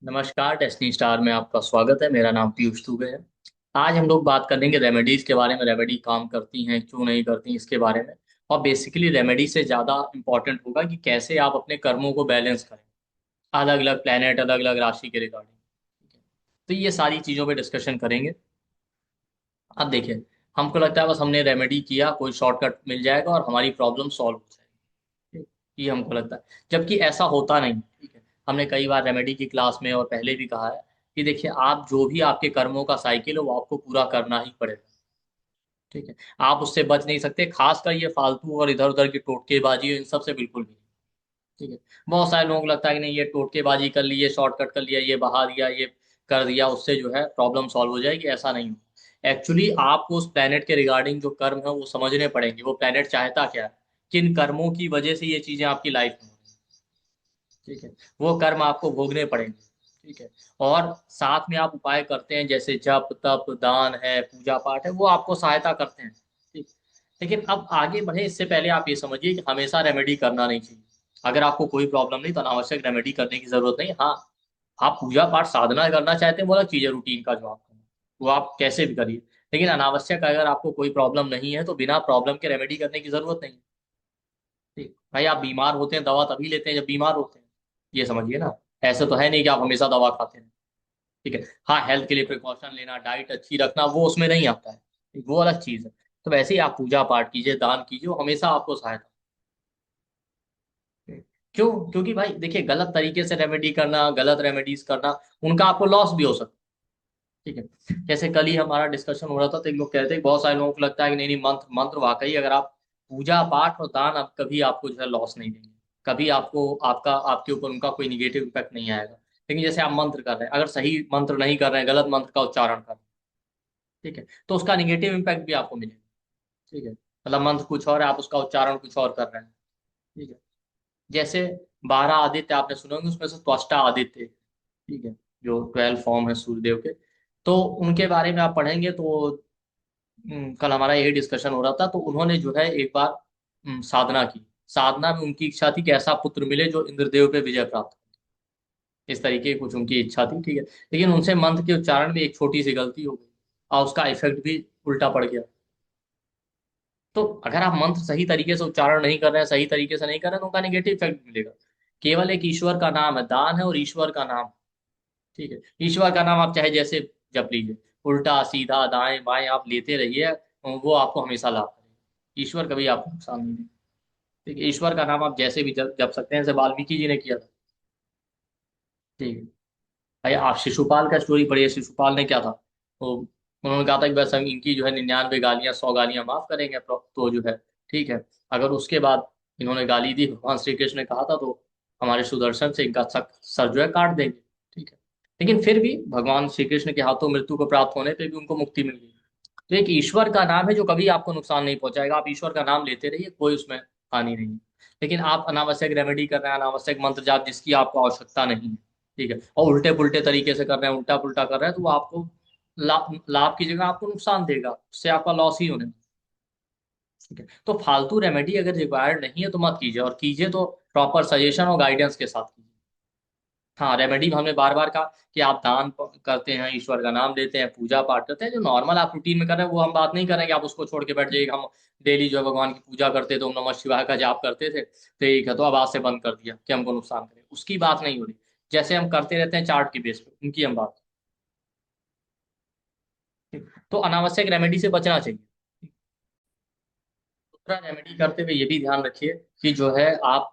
नमस्कार, destiny star में आपका स्वागत है। मेरा नाम पीयूष दुबे है। आज हम लोग बात करेंगे रेमेडीज के बारे में। रेमेडी काम करती हैं, क्यों नहीं करती, इसके बारे में। और बेसिकली रेमेडी से ज़्यादा इम्पोर्टेंट होगा कि कैसे आप अपने कर्मों को बैलेंस करें, अलग अलग प्लेनेट, अलग अलग राशि के रिगार्डिंग। तो ये सारी चीज़ों पे डिस्कशन करेंगे। अब देखिए, हमको लगता है बस हमने रेमेडी किया, कोई शॉर्टकट मिल जाएगा और हमारी प्रॉब्लम सॉल्व हो जाएगी। ये हमको लगता है, जबकि ऐसा होता नहीं। ठीक है, हमने कई बार रेमेडी की क्लास में और पहले भी कहा है कि देखिए, आप जो भी आपके कर्मों का साइकिल है वो आपको पूरा करना ही पड़ेगा। ठीक है, आप उससे बच नहीं सकते। खासकर ये फालतू और इधर उधर की टोटकेबाजी, इन सब से बिल्कुल भी नहीं। ठीक है, बहुत सारे लोगों को लगता है कि नहीं, ये टोटकेबाजी कर ली, ये शॉर्टकट कर लिया, ये बहा दिया, ये कर दिया, उससे जो है प्रॉब्लम सॉल्व हो जाएगी। ऐसा नहीं हो। एक्चुअली आपको उस प्लेनेट के रिगार्डिंग जो कर्म है वो समझने पड़ेंगे। वो प्लेनेट चाहता क्या है, किन कर्मों की वजह से ये चीजें आपकी लाइफ में हो रही हैं। ठीक है, वो कर्म आपको भोगने पड़ेंगे। ठीक है, और साथ में आप उपाय करते हैं, जैसे जप तप दान है, पूजा पाठ है, वो आपको सहायता करते हैं। ठीक, लेकिन अब आगे बढ़े इससे पहले आप ये समझिए कि हमेशा रेमेडी करना नहीं चाहिए। अगर आपको कोई प्रॉब्लम नहीं तो अनावश्यक रेमेडी करने की जरूरत नहीं। हाँ, आप पूजा पाठ साधना करना चाहते हैं, वो अलग चीज है, रूटीन का जो आप करें, वो आप कैसे भी करिए। लेकिन अनावश्यक, अगर आपको कोई प्रॉब्लम नहीं है तो बिना प्रॉब्लम के रेमेडी करने की जरूरत नहीं। ठीक भाई, आप बीमार होते हैं, दवा तभी लेते हैं जब बीमार होते हैं। ये समझिए ना। ऐसे तो है नहीं कि आप हमेशा दवा खाते हैं। ठीक है, हाँ, हेल्थ के लिए प्रिकॉशन लेना, डाइट अच्छी रखना, वो उसमें नहीं आता है। वो अलग चीज है। तो वैसे ही आप पूजा पाठ कीजिए, दान कीजिए, वो हमेशा आपको सहायता। क्यों? क्योंकि भाई देखिए, गलत तरीके से रेमेडी करना, गलत रेमेडीज करना, उनका आपको लॉस भी हो सकता है। ठीक है, जैसे कल ही हमारा डिस्कशन हो रहा था तो एक लोग कहते हैं, बहुत सारे लोगों को लगता है कि नहीं नहीं, मंत्र मंत्र वाकई, अगर आप पूजा पाठ और दान, आप कभी आपको जो है लॉस नहीं देंगे। कभी आपको आपका आपके ऊपर उनका कोई निगेटिव इफेक्ट नहीं आएगा। लेकिन जैसे आप मंत्र कर रहे हैं, अगर सही मंत्र नहीं कर रहे हैं, गलत मंत्र का उच्चारण कर रहे हैं, ठीक है, तो उसका निगेटिव इम्पैक्ट भी आपको मिलेगा। ठीक है, मतलब मंत्र कुछ और है, आप उसका उच्चारण कुछ और कर रहे हैं। ठीक है, जैसे 12 आदित्य आपने सुने होंगे, उसमें से त्वष्टा आदित्य। ठीक है, जो 12 फॉर्म है सूर्यदेव के, तो उनके बारे में आप पढ़ेंगे तो कल हमारा यही डिस्कशन हो रहा था। तो उन्होंने जो है एक बार साधना की। साधना में उनकी इच्छा थी कि ऐसा पुत्र मिले जो इंद्रदेव पे विजय प्राप्त करे। इस तरीके की कुछ उनकी इच्छा थी। ठीक है, लेकिन उनसे मंत्र के उच्चारण में एक छोटी सी गलती हो गई और उसका इफेक्ट भी उल्टा पड़ गया। तो अगर आप मंत्र सही तरीके से उच्चारण नहीं कर रहे हैं, सही तरीके से नहीं कर रहे हैं, तो उनका निगेटिव इफेक्ट मिलेगा। केवल एक ईश्वर का नाम है, दान है, और ईश्वर का नाम। ठीक है, ईश्वर का नाम आप चाहे जैसे जप लीजिए, उल्टा सीधा दाएं बाएं आप लेते रहिए, वो आपको हमेशा लाभ करेगा। ईश्वर कभी आपको नुकसान नहीं देगा। ठीक है, ईश्वर का नाम आप जैसे भी जप जप सकते हैं, जैसे वाल्मीकि जी ने किया था। ठीक है भाई, आप शिशुपाल का स्टोरी पढ़िए। शिशुपाल ने क्या था, तो उन्होंने कहा था कि बस हम इनकी जो है 99 गालियां, 100 गालियां माफ करेंगे तो जो है ठीक है। अगर उसके बाद इन्होंने गाली दी, भगवान श्री कृष्ण ने कहा था, तो हमारे सुदर्शन से इनका सर जो है काट देंगे। ठीक है, लेकिन फिर भी भगवान श्री कृष्ण के हाथों मृत्यु को प्राप्त होने पे भी उनको मुक्ति मिल गई। तो एक ईश्वर का नाम है जो कभी आपको नुकसान नहीं पहुंचाएगा। आप ईश्वर का नाम लेते रहिए, कोई उसमें हानि नहीं है। लेकिन आप अनावश्यक रेमेडी कर रहे हैं, अनावश्यक मंत्र जाप जिसकी आपको आवश्यकता नहीं है, ठीक है, और उल्टे पुल्टे तरीके से कर रहे हैं, उल्टा पुल्टा कर रहे हैं, तो वो आपको लाभ की जगह आपको नुकसान देगा, उससे आपका लॉस ही होने। ठीक है, तो फालतू रेमेडी अगर रिक्वायर्ड नहीं है तो मत कीजिए, और कीजिए तो प्रॉपर सजेशन और गाइडेंस के साथ कीजिए। हाँ, रेमेडी हमने बार बार कहा कि आप दान करते हैं, ईश्वर का नाम लेते हैं, पूजा पाठ करते हैं, जो नॉर्मल आप रूटीन में कर रहे हैं, वो हम बात नहीं कर रहे हैं कि आप उसको छोड़ के बैठ जाइए। हम डेली जो है भगवान की पूजा करते थे, तो नमः शिवाय का जाप करते थे, ठीक है, तो अब आज से बंद कर दिया कि हमको नुकसान करे, उसकी बात नहीं हो रही। जैसे हम करते रहते हैं चार्ट की बेस पे, उनकी हम बात। तो अनावश्यक रेमेडी से बचना चाहिए। दूसरा, रेमेडी करते हुए ये भी ध्यान रखिए कि जो है आप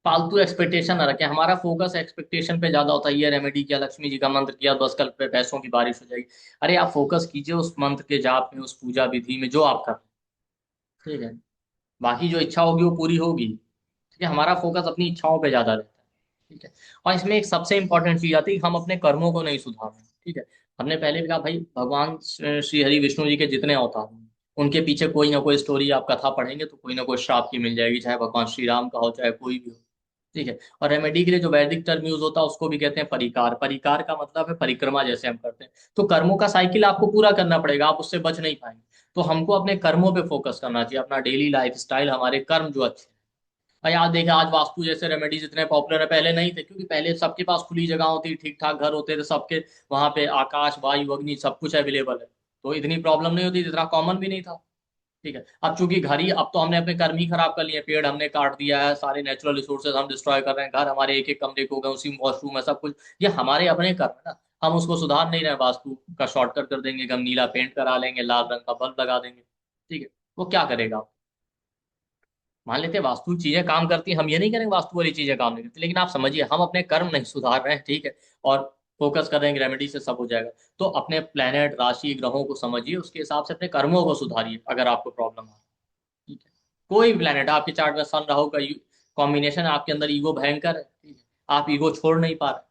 फालतू एक्सपेक्टेशन ना रखें। हमारा फोकस एक्सपेक्टेशन पे ज्यादा होता है, ये रेमेडी किया, लक्ष्मी जी का मंत्र किया, बस कल पे पैसों की बारिश हो जाएगी। अरे आप फोकस कीजिए उस मंत्र के जाप में, उस पूजा विधि में जो आप कर रहे हैं। ठीक है, बाकी जो इच्छा होगी वो पूरी होगी। ठीक है, हमारा फोकस अपनी इच्छाओं पे ज्यादा रहता है। ठीक है, और इसमें एक सबसे इंपॉर्टेंट चीज आती है कि हम अपने कर्मों को नहीं सुधार रहे हैं। ठीक है, हमने पहले भी कहा भाई, भगवान श्री हरि विष्णु जी के जितने अवतार हैं, उनके पीछे कोई ना कोई स्टोरी, आप कथा पढ़ेंगे तो कोई ना कोई श्राप की मिल जाएगी, चाहे भगवान श्री राम का हो, चाहे कोई भी हो। ठीक है, और रेमेडी के लिए जो वैदिक टर्म यूज होता है उसको भी कहते हैं परिकार। परिकार का मतलब है परिक्रमा, जैसे हम करते हैं। तो कर्मों का साइकिल आपको पूरा करना पड़ेगा, आप उससे बच नहीं पाएंगे। तो हमको अपने कर्मों पे फोकस करना चाहिए, अपना डेली लाइफ स्टाइल, हमारे कर्म जो अच्छे हैं। भाई आज देखे, आज वास्तु जैसे रेमेडीज इतने पॉपुलर है, पहले नहीं थे, क्योंकि पहले सबके पास खुली जगह होती, ठीक ठाक घर होते थे सबके, वहां पे आकाश वायु अग्नि सब कुछ अवेलेबल है, तो इतनी प्रॉब्लम नहीं होती, इतना कॉमन भी नहीं था। ठीक है, अब चूंकि घर ही, अब तो हमने अपने कर्म ही खराब कर लिए, पेड़ हमने काट दिया है, सारे नेचुरल रिसोर्सेज हम डिस्ट्रॉय कर रहे हैं, घर हमारे एक एक कमरे को गए, उसी में वॉशरूम है सब कुछ, ये हमारे अपने कर्म है ना। हम उसको सुधार नहीं रहे, वास्तु का शॉर्टकट कर देंगे कि हम नीला पेंट करा लेंगे, लाल रंग का बल्ब लगा देंगे। ठीक है, वो क्या करेगा? मान लेते हैं वास्तु चीजें काम करती हैं, हम ये नहीं करेंगे वास्तु वाली चीजें काम नहीं करती, लेकिन आप समझिए हम अपने कर्म नहीं सुधार रहे हैं, ठीक है, और फोकस कर रहे हैं रेमेडी से सब हो जाएगा। तो अपने प्लेनेट राशि ग्रहों को समझिए, उसके हिसाब से अपने कर्मों को सुधारिए अगर आपको प्रॉब्लम है। ठीक है, कोई भी प्लेनेट आपके चार्ट में सन राहु का कॉम्बिनेशन है, आपके अंदर ईगो भयंकर है, ठीक है, आप ईगो छोड़ नहीं पा रहे।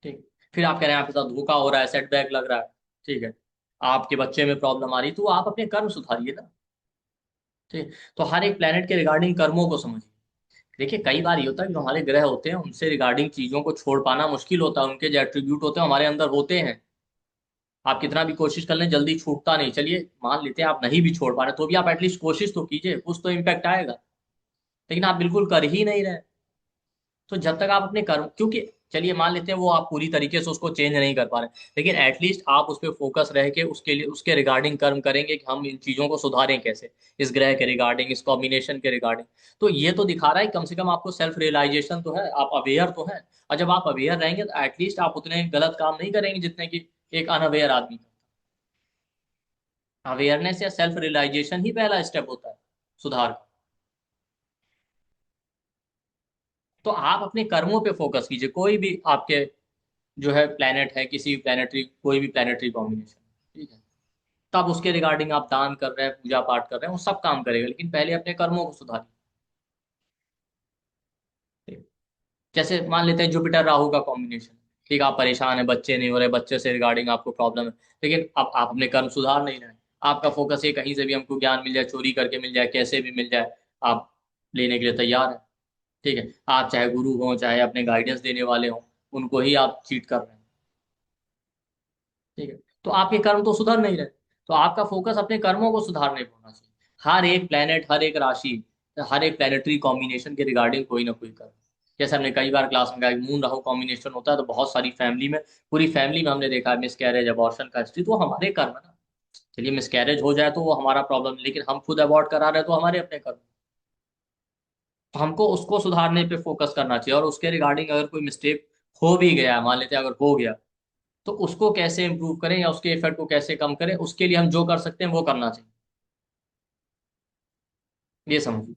ठीक है, फिर आप कह रहे हैं आपके साथ धोखा हो रहा है, सेटबैक लग रहा है, ठीक है, आपके बच्चे में प्रॉब्लम आ रही, तो आप अपने कर्म सुधारिए ना। ठीक है? तो हर एक प्लेनेट के रिगार्डिंग कर्मों को समझिए। देखिए कई बार ये होता है कि जो हमारे ग्रह होते हैं उनसे रिगार्डिंग चीजों को छोड़ पाना मुश्किल होता है, उनके जो एट्रीब्यूट होते हैं हमारे अंदर होते हैं, आप कितना भी कोशिश कर लें जल्दी छूटता नहीं। चलिए मान लेते हैं आप नहीं भी छोड़ पा रहे, तो भी आप एटलीस्ट कोशिश तो कीजिए, कुछ तो इम्पैक्ट आएगा, लेकिन आप बिल्कुल कर ही नहीं रहे। तो जब तक आप अपने कर्म, क्योंकि चलिए मान लेते हैं वो आप पूरी तरीके से उसको चेंज नहीं कर पा रहे, लेकिन एटलीस्ट आप उस पर फोकस रह के उसके लिए उसके रिगार्डिंग कर्म करेंगे कि हम इन चीजों को सुधारें कैसे, इस ग्रह के रिगार्डिंग, इस कॉम्बिनेशन के रिगार्डिंग। तो ये तो दिखा रहा है कम से कम आपको सेल्फ रियलाइजेशन तो है, आप अवेयर तो हैं, और जब आप अवेयर रहेंगे तो एटलीस्ट आप उतने गलत काम नहीं करेंगे जितने कि एक अनअवेयर आदमी करता है। अवेयरनेस या सेल्फ रियलाइजेशन ही पहला स्टेप होता है सुधार का। तो आप अपने कर्मों पे फोकस कीजिए, कोई भी आपके जो है प्लेनेट है, किसी भी प्लेनेटरी, कोई भी प्लेनेटरी कॉम्बिनेशन, ठीक है, तब उसके रिगार्डिंग आप दान कर रहे हैं, पूजा पाठ कर रहे हैं, वो सब काम करेगा, लेकिन पहले अपने कर्मों को सुधारिए। ठीक। जैसे मान लेते हैं जुपिटर राहु का कॉम्बिनेशन, ठीक, आप परेशान है, बच्चे नहीं हो रहे, बच्चे से रिगार्डिंग आपको प्रॉब्लम है, लेकिन अब आप अपने कर्म सुधार नहीं रहे, आपका फोकस है कहीं से भी हमको ज्ञान मिल जाए, चोरी करके मिल जाए, कैसे भी मिल जाए, आप लेने के लिए तैयार है। ठीक है, आप चाहे गुरु हो चाहे अपने गाइडेंस देने वाले हो, उनको ही आप चीट कर रहे हैं। ठीक है, तो आपके कर्म तो सुधर नहीं रहे, तो आपका फोकस अपने कर्मों को सुधारने पर होना चाहिए। हर एक प्लेनेट, हर एक राशि, हर एक प्लेनेटरी कॉम्बिनेशन के रिगार्डिंग कोई ना कोई कर्म, जैसे हमने कई बार क्लास में कहा मून राहु कॉम्बिनेशन होता है तो बहुत सारी फैमिली में, पूरी फैमिली में हमने देखा है मिस कैरेज, अबॉर्शन का हिस्ट्री, तो वो हमारे कर्म है ना। चलिए मिस कैरेज हो जाए तो वो हमारा प्रॉब्लम, लेकिन हम खुद अबॉर्ट करा रहे हैं तो हमारे अपने कर्म। तो हमको उसको सुधारने पे फोकस करना चाहिए, और उसके रिगार्डिंग अगर कोई मिस्टेक हो भी गया, मान लेते हैं अगर हो गया, तो उसको कैसे इंप्रूव करें या उसके इफेक्ट को कैसे कम करें, उसके लिए हम जो कर सकते हैं वो करना चाहिए। ये समझिए,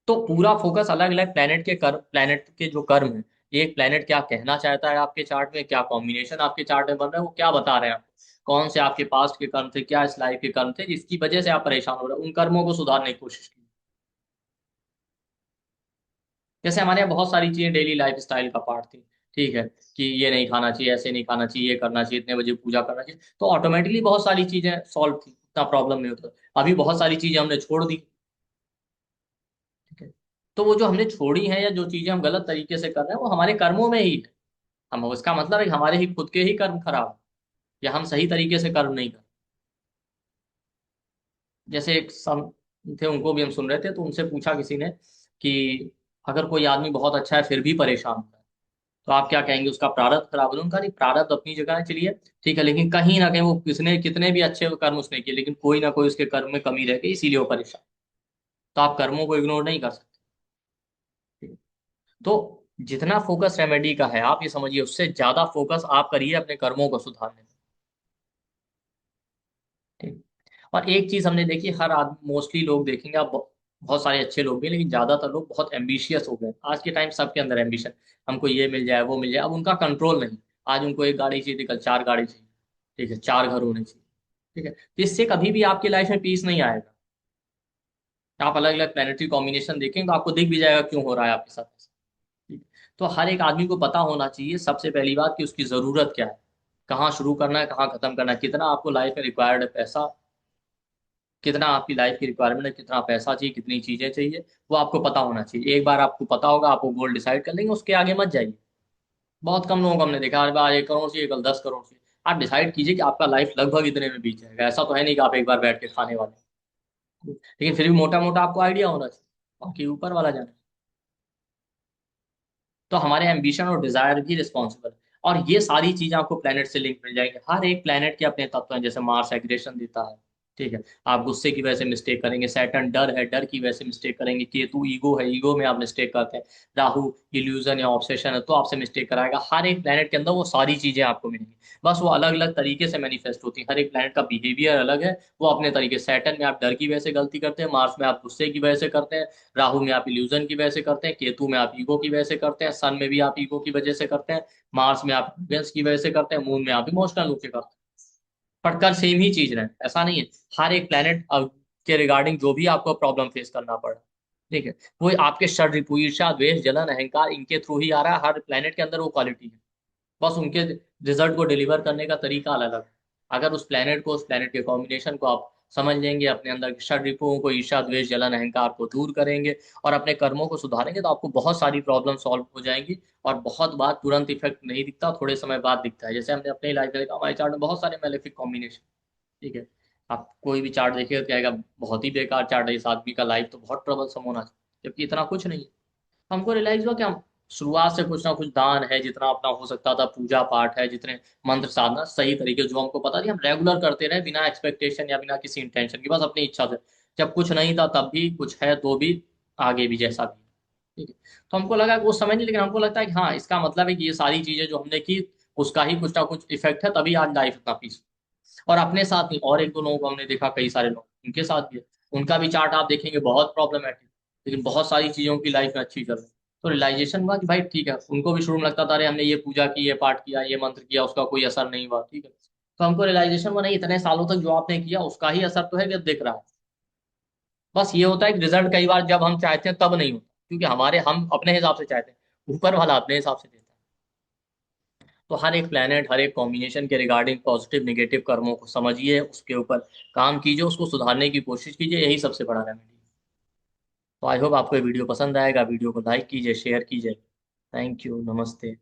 तो पूरा फोकस अलग अलग प्लेनेट के कर्म, प्लेनेट के जो कर्म है, एक प्लेनेट क्या कहना चाहता है आपके चार्ट में, क्या कॉम्बिनेशन आपके चार्ट में बन रहा है, वो क्या बता रहे हैं आपको, कौन से आपके पास्ट के कर्म थे, क्या इस लाइफ के कर्म थे जिसकी वजह से आप परेशान हो रहे हो, उन कर्मों को सुधारने की कोशिश की। जैसे हमारे यहाँ बहुत सारी चीजें डेली लाइफ स्टाइल का पार्ट थी, ठीक है, कि ये नहीं खाना चाहिए, ऐसे नहीं खाना चाहिए, ये करना चाहिए, इतने बजे पूजा करना चाहिए, तो ऑटोमेटिकली बहुत सारी चीजें सॉल्व थी, इतना प्रॉब्लम नहीं होता। अभी बहुत सारी चीजें हमने छोड़ दी। ठीक है, तो वो जो हमने छोड़ी है या जो चीजें हम गलत तरीके से कर रहे हैं वो हमारे कर्मों में ही है। हम, उसका मतलब है कि हमारे ही खुद के ही कर्म खराब हैं, या हम सही तरीके से कर्म नहीं कर। जैसे एक सम थे, उनको भी हम सुन रहे थे, तो उनसे पूछा किसी ने कि अगर कोई आदमी बहुत अच्छा है फिर भी परेशान होता है, तो आप क्या कहेंगे, उसका प्रारब्ध खराब है? उनका नहीं, प्रारब्ध अपनी जगह है, चलिए ठीक है, लेकिन कहीं ना कहीं वो किसने कितने भी अच्छे कर्म उसने किए, लेकिन कोई ना कोई उसके कर्म में कमी रह गई, इसीलिए वो परेशान। तो आप कर्मों को इग्नोर नहीं कर सकते। ठीक है? तो जितना फोकस रेमेडी का है, आप ये समझिए उससे ज्यादा फोकस आप करिए अपने कर्मों को सुधारने में। ठीक। और एक चीज हमने देखी, हर आदमी, मोस्टली लोग देखेंगे आप, बहुत सारे अच्छे लोग भी हैं, लेकिन ज्यादातर लोग बहुत एम्बिशियस हो गए आज के टाइम, सबके अंदर एम्बिशन, हमको ये मिल जाए वो मिल जाए, अब उनका कंट्रोल नहीं। आज उनको एक गाड़ी चाहिए थी, कल चार गाड़ी चाहिए, ठीक है, चार घर होने चाहिए। ठीक है, तो इससे कभी भी आपकी लाइफ में पीस नहीं आएगा। आप अलग अलग प्लानिटरी कॉम्बिनेशन देखेंगे तो आपको दिख भी जाएगा क्यों हो रहा है आपके साथ ऐसा। ठीक है? तो हर एक आदमी को पता होना चाहिए सबसे पहली बात कि उसकी जरूरत क्या है, कहाँ शुरू करना है, कहाँ खत्म करना है, कितना आपको लाइफ में रिक्वायर्ड है पैसा, कितना आपकी लाइफ की रिक्वायरमेंट है, कितना पैसा चाहिए, कितनी चीजें चाहिए, वो आपको पता होना चाहिए। एक बार आपको पता होगा, आप वो गोल डिसाइड कर लेंगे, उसके आगे मत जाइए। बहुत कम लोगों को हमने देखा, हर बार 1 करोड़ चाहिए, कल 10 करोड़ चाहिए। आप डिसाइड कीजिए कि आपका लाइफ लगभग इतने में बीत जाएगा, ऐसा तो है नहीं कि आप एक बार बैठ के खाने वाले हैं। लेकिन फिर भी मोटा मोटा आपको आइडिया होना चाहिए, बाकी ऊपर वाला जाने। तो हमारे एम्बिशन और डिजायर भी रिस्पॉन्सिबल है। और ये सारी चीजें आपको प्लेनेट से लिंक मिल जाएंगे, हर एक प्लेनेट के अपने तत्व हैं, जैसे मार्स एग्रेशन देता है, ठीक है, आप गुस्से की वजह से मिस्टेक करेंगे, सैटर्न डर है, डर की वजह से मिस्टेक करेंगे, केतु ईगो है, ईगो में आप मिस्टेक करते हैं, राहु इल्यूजन या ऑब्सेशन है तो आपसे मिस्टेक कराएगा। हर एक प्लेनेट के अंदर वो सारी चीजें आपको मिलेंगी, बस वो अलग अलग तरीके से मैनिफेस्ट होती हैं, हर एक प्लेनेट का बिहेवियर अलग है, वो अपने तरीके। सैटर्न में आप डर की वजह से गलती करते हैं, मार्स में आप गुस्से की वजह से करते हैं, राहु में आप इल्यूजन की वजह से करते हैं, केतु में आप ईगो की वजह से करते हैं, सन में भी आप ईगो की वजह से करते हैं, मार्स में आप इन्फ्लुएंस की वजह से करते हैं, मून में आप इमोशनल रूप से करते हैं। पढ़कर सेम ही चीज रहे, ऐसा नहीं है। हर एक प्लेनेट के रिगार्डिंग जो भी आपको प्रॉब्लम फेस करना पड़ा, ठीक है, वो आपके षड रिपु, ईर्ष्या द्वेष जलन अहंकार, इनके थ्रू ही आ रहा है। हर प्लेनेट के अंदर वो क्वालिटी है, बस उनके रिजल्ट को डिलीवर करने का तरीका अलग अलग है। अगर उस प्लेनेट को, उस प्लेनेट के कॉम्बिनेशन को आप समझ लेंगे, अपने अंदर के षड रिपुओं को, ईर्ष्या द्वेष जलन अहंकार को दूर करेंगे और अपने कर्मों को सुधारेंगे, तो आपको बहुत सारी प्रॉब्लम सॉल्व हो जाएंगी। और बहुत बार तुरंत इफेक्ट नहीं दिखता, थोड़े समय बाद दिखता है। जैसे हमने अपने लाइफ में देखा, हमारे चार्ट में बहुत सारे मेलेफिक कॉम्बिनेशन, ठीक है, आप कोई भी चार्ट देखिएगा तो कहेगा बहुत ही बेकार चार्ट है, इस आदमी का लाइफ तो बहुत ट्रबल सम होना चाहिए, जबकि इतना कुछ नहीं है। हमको रियलाइज हुआ कि हम शुरुआत से कुछ ना कुछ दान है, जितना अपना हो सकता था, पूजा पाठ है, जितने मंत्र साधना सही तरीके से जो हमको पता थी, हम रेगुलर करते रहे बिना एक्सपेक्टेशन या बिना किसी इंटेंशन की, बस अपनी इच्छा से। जब कुछ नहीं था तब भी, कुछ है तो भी, आगे भी जैसा भी, ठीक है। तो हमको लगा कि वो समझ नहीं, लेकिन हमको लगता है कि हाँ, इसका मतलब है कि ये सारी चीजें जो हमने की, उसका ही कुछ ना कुछ इफेक्ट है, तभी आज लाइफ इतना पीस। और अपने साथ नहीं, और एक दो लोगों को हमने देखा, कई सारे लोग उनके साथ भी है, उनका भी चार्ट आप देखेंगे बहुत प्रॉब्लमेटिक, लेकिन बहुत सारी चीजों की लाइफ में अच्छी चल रही है। तो रियलाइजेशन हुआ कि भाई ठीक है, उनको भी शुरू में लगता था अरे हमने ये पूजा की, ये पाठ किया, ये मंत्र किया, उसका कोई असर नहीं हुआ, ठीक है। तो हमको रियलाइजेशन हुआ नहीं, इतने सालों तक जो आपने किया उसका ही असर तो है कि दिख रहा है। बस ये होता है कि रिजल्ट कई बार जब हम चाहते हैं तब नहीं होता, क्योंकि हम अपने हिसाब से चाहते हैं, ऊपर वाला अपने हिसाब से देता है। तो हर एक प्लेनेट, हर एक कॉम्बिनेशन के रिगार्डिंग पॉजिटिव निगेटिव कर्मों को समझिए, उसके ऊपर काम कीजिए, उसको सुधारने की कोशिश कीजिए, यही सबसे बड़ा रेमेडी है। तो आई होप आपको ये वीडियो पसंद आएगा, वीडियो को लाइक कीजिए, शेयर कीजिए। थैंक यू, नमस्ते।